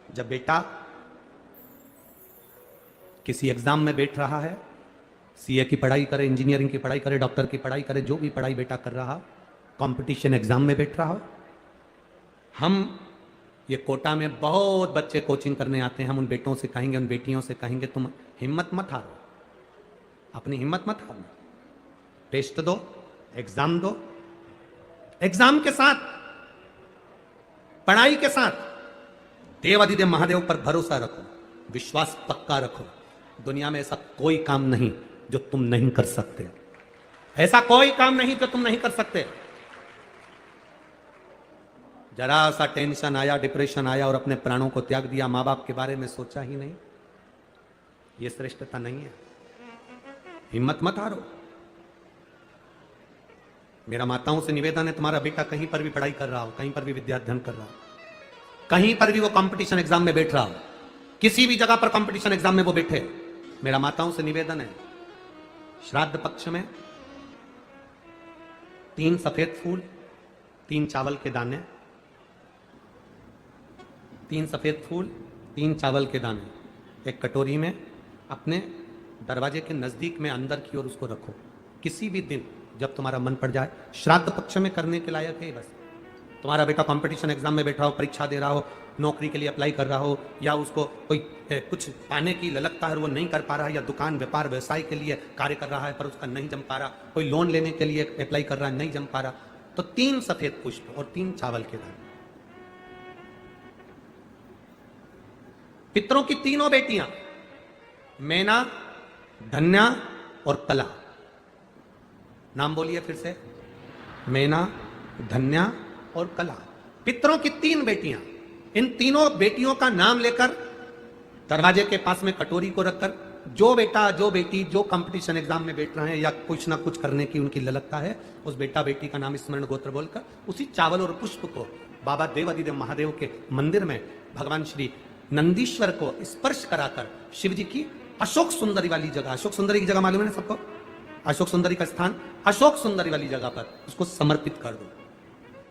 जब बेटा किसी एग्जाम में बैठ रहा है, सीए की पढ़ाई करे, इंजीनियरिंग की पढ़ाई करे, डॉक्टर की पढ़ाई करे, जो भी पढ़ाई बेटा कर रहा, कंपटीशन एग्जाम में बैठ रहा हो, हम ये कोटा में बहुत बच्चे कोचिंग करने आते हैं, हम उन बेटों से कहेंगे, उन बेटियों से कहेंगे, तुम हिम्मत मत हारो, अपनी हिम्मत मत हारो, टेस्ट दो, एग्जाम दो, एग्जाम के साथ, पढ़ाई के साथ देवाधिदेव महादेव पर भरोसा रखो, विश्वास पक्का रखो। दुनिया में ऐसा कोई काम नहीं जो तुम नहीं कर सकते, ऐसा कोई काम नहीं जो तुम नहीं कर सकते। जरा सा टेंशन आया, डिप्रेशन आया और अपने प्राणों को त्याग दिया, मां बाप के बारे में सोचा ही नहीं, यह श्रेष्ठता नहीं है। हिम्मत मत हारो। मेरा माताओं से निवेदन है, तुम्हारा बेटा कहीं पर भी पढ़ाई कर रहा हो, कहीं पर भी विद्या अध्ययन कर रहा हो, कहीं पर भी वो कंपटीशन एग्जाम में बैठ रहा हो, किसी भी जगह पर कंपटीशन एग्जाम में वो बैठे, मेरा माताओं से निवेदन है, श्राद्ध पक्ष में 3 सफेद फूल, 3 चावल के दाने, 3 सफेद फूल, 3 चावल के दाने एक कटोरी में अपने दरवाजे के नजदीक में अंदर की ओर उसको रखो। किसी भी दिन जब तुम्हारा मन पड़ जाए, श्राद्ध पक्ष में करने के लायक है। बस तुम्हारा बेटा कंपटीशन एग्जाम में बैठा हो, परीक्षा दे रहा हो, नौकरी के लिए अप्लाई कर रहा हो, या उसको कोई कुछ पाने की ललकता है और वो नहीं कर पा रहा है, या दुकान व्यापार व्यवसाय के लिए कार्य कर रहा है पर उसका नहीं जम पा रहा, कोई लोन लेने के लिए अप्लाई कर रहा है, नहीं जम पा रहा, तो 3 सफेद पुष्प और 3 चावल के दाने। पितरों की तीनों बेटियां मैना, धन्या और कला, नाम बोलिए फिर से, मैना, धन्या और कला, पितरों की 3 बेटियां। इन तीनों बेटियों का नाम लेकर दरवाजे के पास में कटोरी को रखकर, जो बेटा जो बेटी जो कंपटीशन एग्जाम में बैठ रहे हैं या कुछ ना कुछ करने की उनकी ललकता है, उस बेटा बेटी का नाम स्मरण गोत्र बोलकर उसी चावल और पुष्प को बाबा देवाधिदेव महादेव के मंदिर में भगवान श्री नंदीश्वर को स्पर्श कराकर शिव जी की अशोक सुंदरी वाली जगह, अशोक सुंदरी की जगह मालूम है ना सबको, अशोक सुंदरी का स्थान, अशोक सुंदरी वाली जगह पर उसको समर्पित कर दो।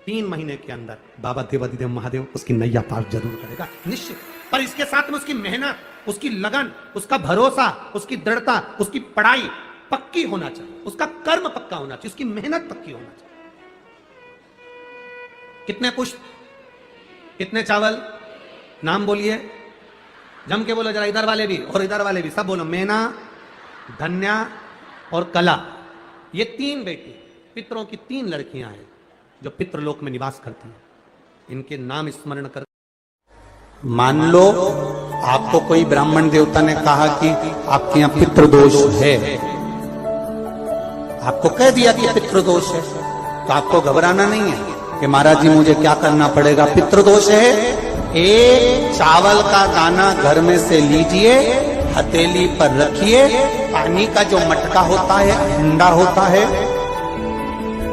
3 महीने के अंदर बाबा देवाधिदेव महादेव उसकी नैया पार जरूर करेगा, निश्चित। पर इसके साथ में उसकी मेहनत, उसकी लगन, उसका भरोसा, उसकी दृढ़ता, उसकी पढ़ाई पक्की होना चाहिए, उसका कर्म पक्का होना चाहिए, उसकी मेहनत पक्की होना चाहिए। कितने पुष्प, कितने चावल, नाम बोलिए, जम के बोलो जरा, इधर वाले भी और इधर वाले भी, सब बोलो, मैना, धन्या और कला। ये 3 बेटी पितरों की 3 लड़कियां हैं जो पितृलोक में निवास करती हैं। इनके नाम स्मरण कर, मान लो आपको कोई ब्राह्मण देवता ने कहा कि आपके यहां पितृदोष है, आपको कह दिया कि पितृदोष है, तो आपको घबराना नहीं है कि महाराज जी मुझे क्या करना पड़ेगा, पितृदोष है। एक चावल का दाना घर में से लीजिए, हथेली पर रखिए, पानी का जो मटका होता है, हंडा होता है,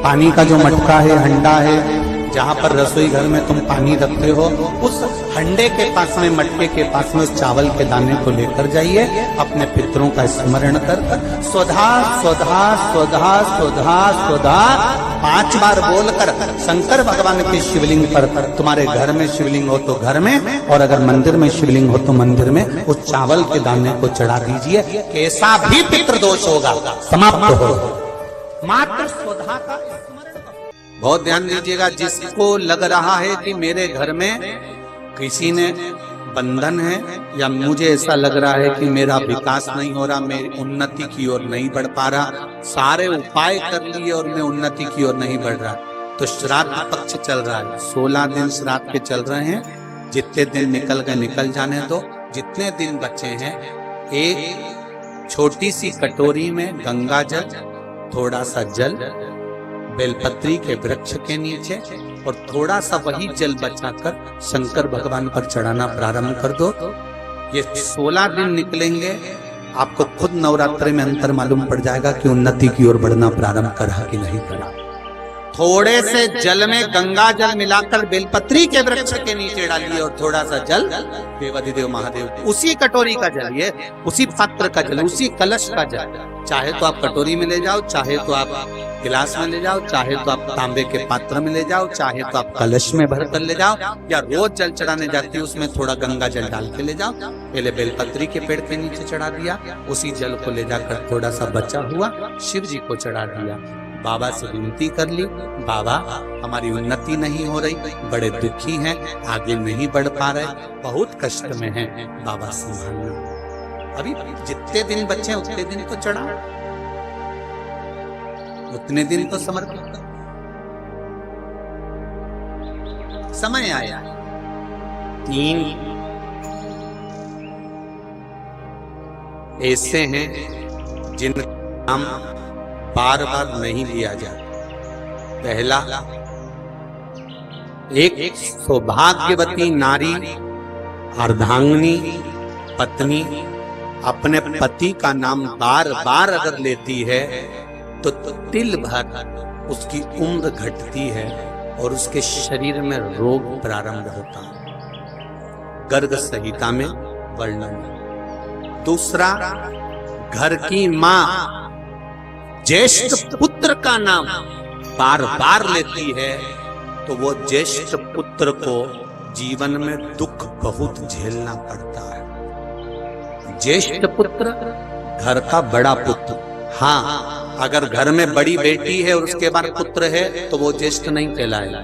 पानी का जो मटका है, हंडा है, जहां पर रसोई घर में तुम पानी रखते हो, उस हंडे के पास में, मटके के पास में उस चावल के दाने को लेकर जाइए, अपने पितरों का स्मरण कर स्वधा स्वधा स्वधा स्वधा स्वधा 5 बार बोलकर शंकर भगवान के शिवलिंग पर, तुम्हारे घर में शिवलिंग हो तो घर में, और अगर मंदिर में शिवलिंग हो तो मंदिर में, उस चावल के दाने को चढ़ा दीजिए। कैसा भी पितृदोष होगा समाप्त हो, मात्र स्वधा का स्मरण। बहुत ध्यान दीजिएगा, जिसको लग रहा है कि मेरे घर में किसी ने बंधन है, या मुझे ऐसा लग रहा है कि मेरा विकास नहीं हो रहा, मेरी उन्नति की ओर नहीं बढ़ पा रहा, सारे उपाय कर लिए और मैं उन्नति की ओर नहीं बढ़ रहा, तो श्राद्ध पक्ष चल रहा है, 16 दिन श्राद्ध के चल रहे हैं। जितने दिन निकल गए निकल जाने दो, जितने दिन बचे हैं, एक छोटी सी कटोरी में गंगा जल, थोड़ा सा जल बेलपत्री के वृक्ष के नीचे, और थोड़ा सा वही जल बचाकर शंकर भगवान पर चढ़ाना प्रारंभ कर दो। ये 16 दिन निकलेंगे, आपको खुद नवरात्रि में अंतर मालूम पड़ जाएगा कि उन्नति की ओर बढ़ना प्रारंभ करा कि नहीं करा। थोड़े से जल में गंगा जल मिलाकर बेलपत्री के वृक्ष के नीचे डालिए और थोड़ा सा जल देवाधिदेव महादेव, उसी कटोरी का जल, ये उसी पात्र का जल, उसी कलश का जल, चाहे तो आप कटोरी में ले जाओ, चाहे तो आप गिलास में ले जाओ, चाहे तो आप तांबे के पात्र में ले जाओ, चाहे तो आप कलश में भर कर ले जाओ, या रोज जल चढ़ाने जाती है उसमें थोड़ा गंगा जल डाल के ले जाओ। पहले बेलपत्री के पेड़ के नीचे चढ़ा दिया, उसी जल को ले जाकर थोड़ा सा बचा हुआ शिव जी को चढ़ा दिया। बाबा से विनती कर ली, बाबा हमारी उन्नति नहीं हो रही, बड़े दुखी हैं, आगे नहीं बढ़ पा रहे, बहुत कष्ट में हैं, बाबा संभालना। अभी जितने दिन बचे उतने दिन तो चढ़ा, उतने दिन तो समर्पित कर। समय आया 3 ऐसे हैं जिनका नाम बार बार नहीं लिया जाता। पहला, एक सौभाग्यवती नारी अर्धांगिनी पत्नी अपने पति का नाम बार बार अगर लेती है तो तिल भर उसकी उम्र घटती है और उसके शरीर में रोग प्रारंभ होता है। गर्ग संहिता में वर्णन। दूसरा, घर की मां ज्येष्ठ पुत्र का नाम बार बार लेती है तो वो ज्येष्ठ पुत्र को जीवन में दुख बहुत झेलना पड़ता है। ज्येष्ठ पुत्र घर का बड़ा पुत्र। हाँ, अगर घर में बड़ी बेटी है और उसके बाद पुत्र है तो वो ज्येष्ठ नहीं कहलाएगा।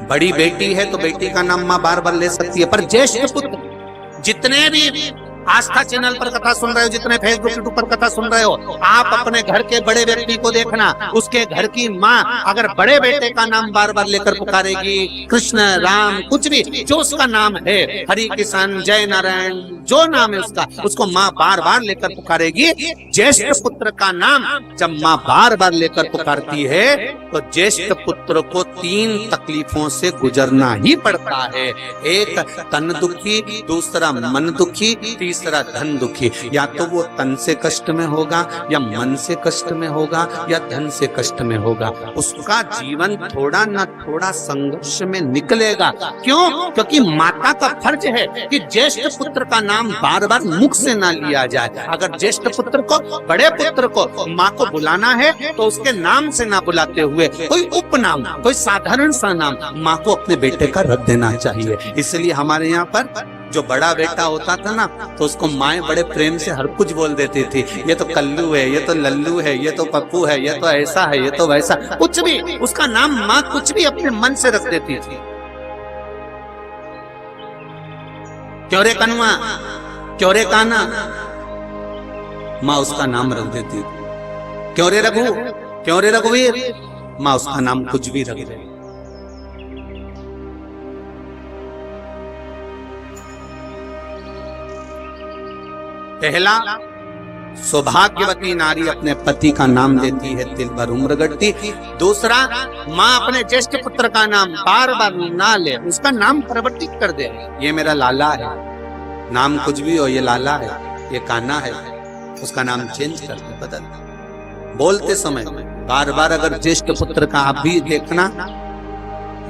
बड़ी बेटी है तो बेटी का नाम मां बार बार ले सकती है, पर ज्येष्ठ पुत्र, जितने भी आस्था चैनल पर कथा सुन रहे हो, जितने फेसबुक यूट्यूब पर कथा सुन रहे हो, आप अपने घर के बड़े व्यक्ति को देखना, उसके घर की माँ अगर बड़े बेटे का नाम बार बार लेकर पुकारेगी, कृष्ण राम कुछ भी जो उसका नाम है, हरि किशन जय नारायण जो नाम है उसका, उसको माँ बार बार लेकर पुकारेगी। ज्येष्ठ पुत्र का नाम जब माँ बार बार लेकर पुकारती है तो ज्येष्ठ पुत्र को 3 तकलीफों से गुजरना ही पड़ता है। एक तन दुखी, दूसरा मन दुखी, तीसरा धन दुखी। या तो वो तन से कष्ट में होगा, या मन से कष्ट में होगा, या धन से कष्ट में होगा। उसका जीवन थोड़ा न थोड़ा संघर्ष में निकलेगा। क्यों? क्योंकि माता का फर्ज है कि ज्येष्ठ पुत्र का नाम बार बार मुख से ना लिया जाए। अगर ज्येष्ठ पुत्र को, बड़े पुत्र को माँ को बुलाना है तो उसके नाम से ना बुलाते हुए कोई उपनाम, कोई साधारण सा नाम माँ को अपने बेटे का रख देना चाहिए। इसलिए हमारे यहाँ पर जो बड़ा बेटा होता था ना तो उसको माएं बड़े प्रेम से हर कुछ बोल देती थी, ये तो कल्लू है, ये तो लल्लू है, ये तो पप्पू है, ये तो ऐसा है, ये तो वैसा, कुछ भी उसका नाम माँ कुछ भी अपने मन से रख देती थी। क्यों रे कनुआ, क्यों रे काना, माँ उसका नाम रख देती थी। क्यों रे रघु, क्यों रे रघुवीर, माँ उसका नाम कुछ भी रख देती। पहला, सौभाग्यवती नारी अपने पति का नाम देती है, तिल भर उम्र घटती। दूसरा, माँ अपने ज्येष्ठ पुत्र का नाम बार बार ना ले, उसका नाम परिवर्तित कर दे। ये मेरा लाला है, नाम कुछ भी हो, ये लाला है, ये कान्हा है, उसका नाम चेंज कर दे, बदल। बोलते समय बार बार अगर ज्येष्ठ पुत्र का आप भी देखना,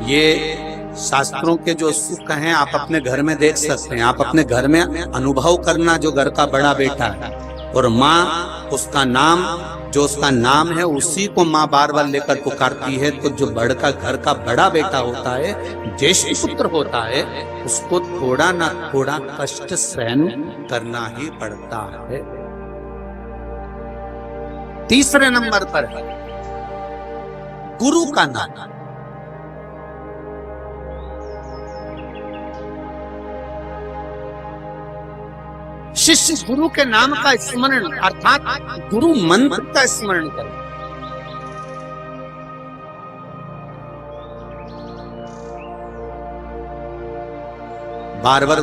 ये शास्त्रों के जो सुख हैं आप अपने घर में देख सकते हैं। आप अपने घर में अनुभव करना, जो घर का बड़ा बेटा है और माँ उसका नाम, जो उसका नाम है उसी को माँ बार बार लेकर पुकारती है, तो जो बड़ का घर का बड़ा बेटा होता है, ज्येष्ठ पुत्र होता है, उसको थोड़ा ना थोड़ा कष्ट सहन करना ही पड़ता है। तीसरे नंबर पर है गुरु का नाम। शिष्य गुरु के नाम का स्मरण अर्थात गुरु मंत्र का स्मरण करें। बार बार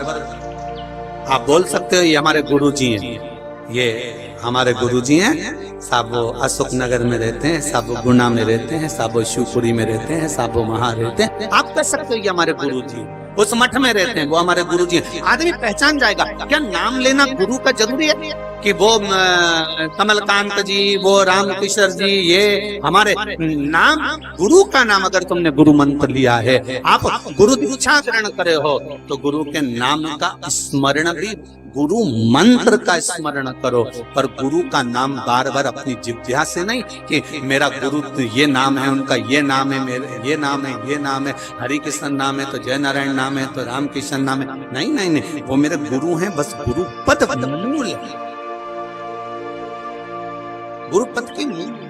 आप बोल सकते हो ये हमारे गुरु जी हैं, ये हमारे गुरु जी हैं, साहब वो अशोक नगर में रहते हैं, साहब वो गुना में रहते हैं, साहब वो शिवपुरी में रहते हैं, साहब वो वहां रहते हैं। आप कह सकते हो ये हमारे गुरु जी, उस मठ में रहते हैं, वो हमारे गुरु जी हैं। आदमी पहचान जाएगा। क्या नाम लेना गुरु का जरूरी है? कि वो कमलकांत जी, वो रामकिशोर जी, ये हमारे नाम, गुरु का नाम अगर तुमने गुरु मंत्र लिया है, आप गुरु दीक्षा ग्रहण करे हो, तो गुरु के नाम का स्मरण भी, गुरु मंत्र का स्मरण करो, पर गुरु का नाम बार बार अपनी जिह्वा से नहीं कि मेरा गुरु तो ये नाम है, उनका ये नाम है, मेरे ये नाम है, ये नाम है, हरि कृष्ण नाम है तो जय नारायण नाम है तो राम कृष्ण नाम है, नहीं नहीं नहीं, वो मेरे गुरु हैं, बस गुरु पद मूल है, गुरु पद की मूल